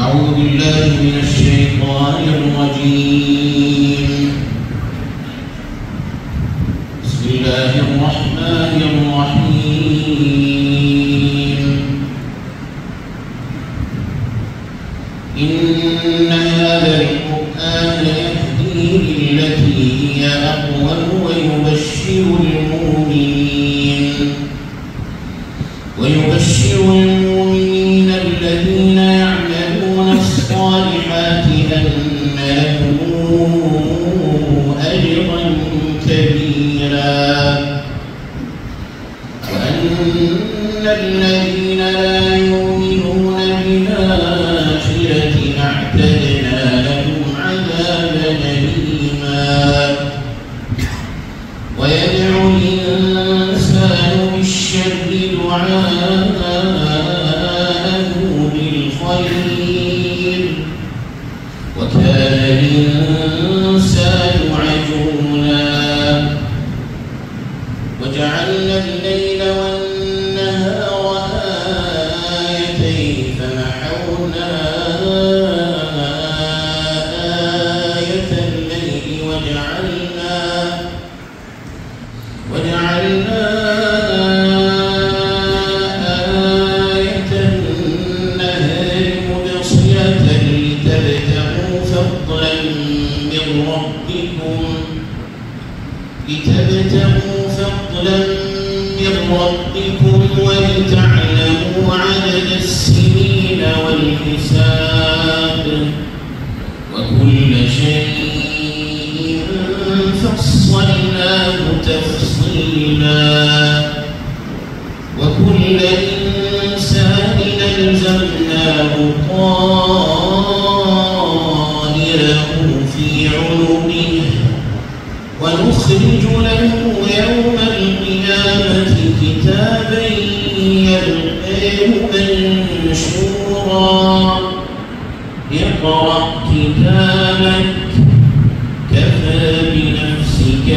أعوذ بالله من الشيطان الرجيم. بسم الله الرحمن الرحيم. إن هذا القرآن يهدي للتي هي أقوم ويبشر المؤمنين الذين يعملون الصالحات أن لهم أجرا كبيرا، وأن الذين لا يؤمنون بالآخرة أعتدنا لهم عذابا أليما. ويدعو الإنسان بالشر دعاءه بالخير، وكان الإنسان عجولا. وجعلنا الليل والنهار آيتين فمحونا آية الليل وجعلنا آية النهار مبصرة لتبتغوا فضلا من ربكم ولتعلموا عدد السنين والحساب، وكل شيء فصلناه تفصيلا. وكل إنسان ألزمناه طائره في عنقه، ونخرج له يوم القيامة كتابا يلقاه منشورا. اقرأ كتابك كفى بنفسك